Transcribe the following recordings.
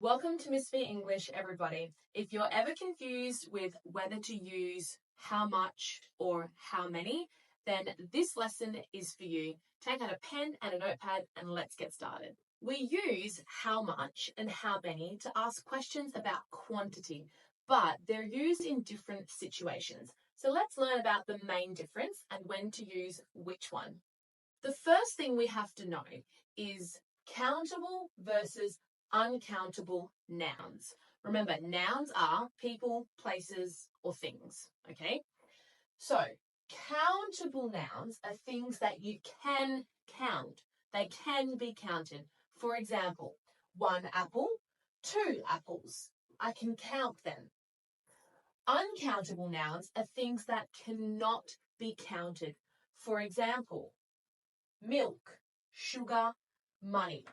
Welcome to Miss V English, everybody. If you're ever confused with whether to use how much or how many, then this lesson is for you. Take out a pen and a notepad and let's get started. We use how much and how many to ask questions about quantity, but they're used in different situations. So let's learn about the main difference and when to use which one. The first thing we have to know is countable versus uncountable nouns. Remember, nouns are people, places, or things, okay? So, countable nouns are things that you can count. They can be counted. For example, 1 apple, 2 apples. I can count them. Uncountable nouns are things that cannot be counted. For example, milk, sugar, money.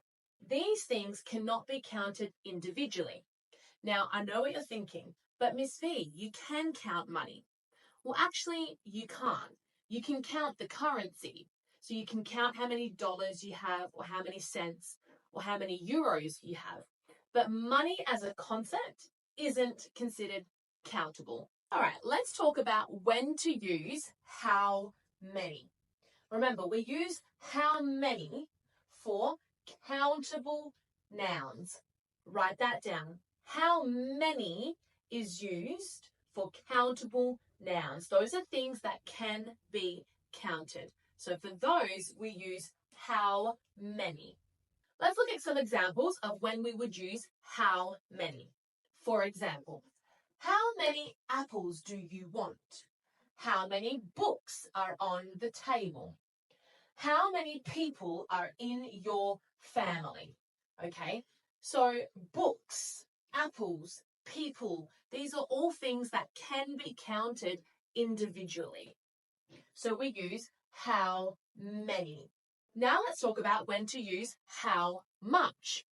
These things cannot be counted individually. Now, I know what you're thinking, but Miss V, you can count money. Well, actually, you can't. You can count the currency. So you can count how many dollars you have, or how many cents, or how many euros you have. But money as a concept isn't considered countable. All right, let's talk about when to use how many. Remember, we use how many for countable nouns. Write that down. How many is used for countable nouns. Those are things that can be counted. So for those, we use how many. Let's look at some examples of when we would use how many. For example, how many apples do you want? How many books are on the table? How many people are in your family? Okay, so books, apples, people, these are all things that can be counted individually. So we use how many. Now let's talk about when to use how much.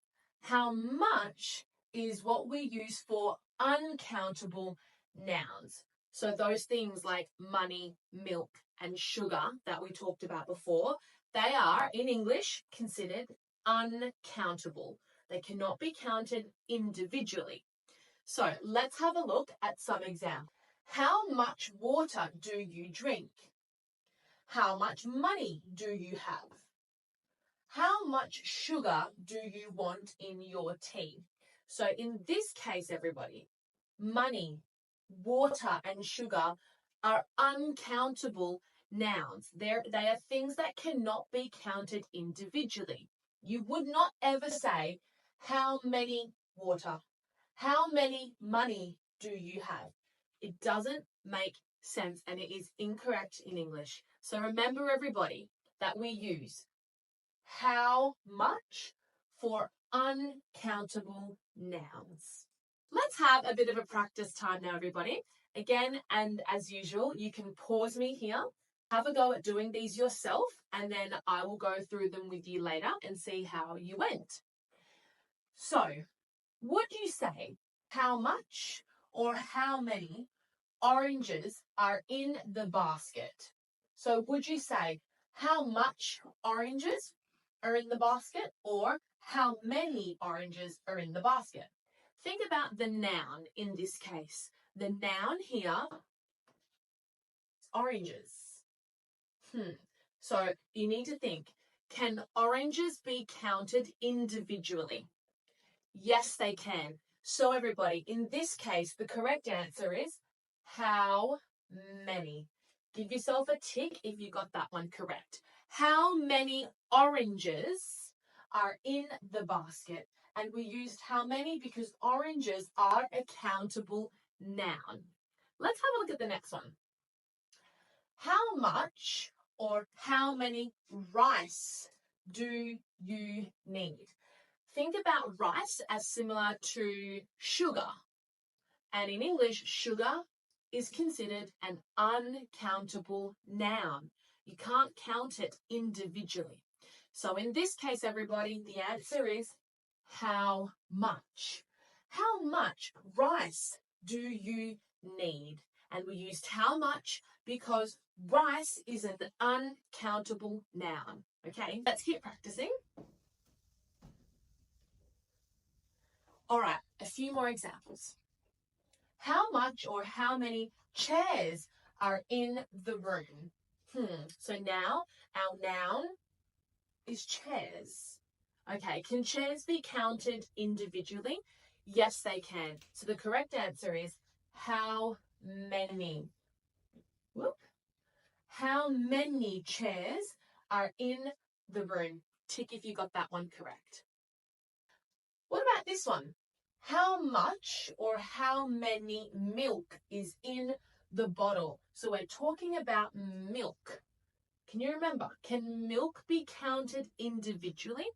How much is what we use for uncountable nouns. So those things like money, milk, and sugar that we talked about before, they are, in English, considered uncountable. They cannot be counted individually. So let's have a look at some examples. How much water do you drink? How much money do you have? How much sugar do you want in your tea? So in this case, everybody, money, water, and sugar are uncountable nouns. They are things that cannot be counted individually. You would not ever say, how many water, how many money do you have? It doesn't make sense and it is incorrect in English. So remember, everybody, that we use how much for uncountable nouns. Let's have a bit of a practice time now, everybody. Again, and as usual, you can pause me here, have a go at doing these yourself, and then I will go through them with you later and see how you went. So, would you say how much or how many oranges are in the basket? So would you say how much oranges are in the basket or how many oranges are in the basket? Think about the noun in this case. The noun here is oranges. So you need to think, can oranges be counted individually? Yes, they can. So everybody, in this case, the correct answer is how many. Give yourself a tick if you got that one correct. How many oranges are in the basket? And we used how many because oranges are a countable noun. Let's have a look at the next one. How much or how many rice do you need? Think about rice as similar to sugar. And in English, sugar is considered an uncountable noun. You can't count it individually. So in this case, everybody, the answer is how much. How much rice do you need? And we used how much because rice is an uncountable noun. Okay, let's keep practicing. All right, a few more examples. How much or how many chairs are in the room? So now our noun is chairs. Okay, can chairs be counted individually? Yes, they can. So the correct answer is how many. Whoop. How many chairs are in the room? Tick if you got that one correct. What about this one? How much or how many milk is in the bottle? So we're talking about milk. Can you remember? Can milk be counted individually?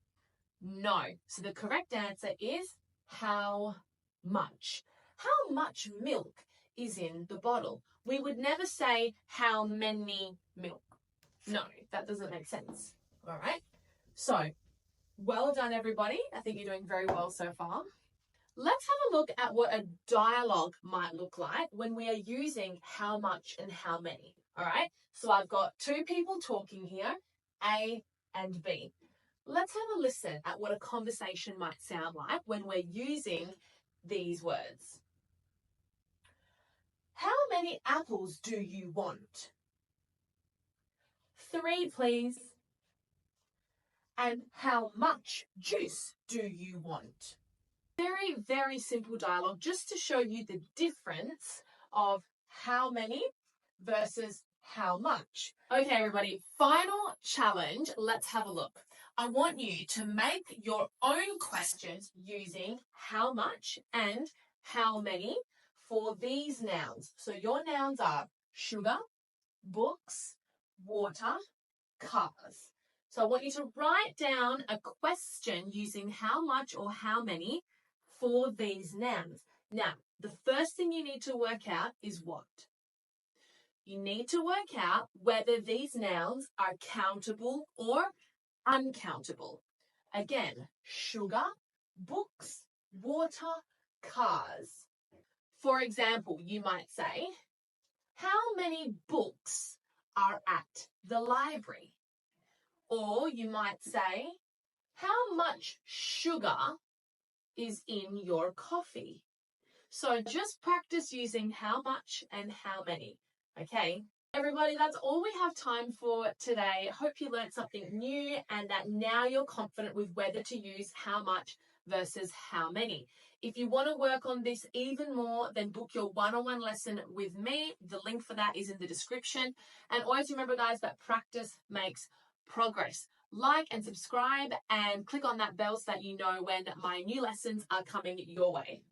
No. So the correct answer is how much. How much milk is in the bottle? We would never say how many milk. No, that doesn't make sense. All right. So, well done, everybody. I think you're doing very well so far. Let's have a look at what a dialogue might look like when we are using how much and how many. All right. So I've got two people talking here, A and B. Let's have a listen at what a conversation might sound like when we're using these words. How many apples do you want? 3, please. And how much juice do you want? Very, very simple dialogue just to show you the difference of how many versus how much. Okay, everybody, final challenge. Let's have a look. I want you to make your own questions using how much and how many for these nouns. So your nouns are sugar, books, water, cars. So I want you to write down a question using how much or how many for these nouns. Now, the first thing you need to work out is what? You need to work out whether these nouns are countable or uncountable. Again, sugar, books, water, cars. For example, you might say, how many books are at the library? Or you might say, how much sugar is in your coffee? So just practice using how much and how many, okay? Everybody, that's all we have time for today. Hope you learned something new and that now you're confident with whether to use how much versus how many. If you want to work on this even more, then book your one-on-one lesson with me. The link for that is in the description. And always remember, guys, that practice makes progress. Like and subscribe and click on that bell so that you know when my new lessons are coming your way.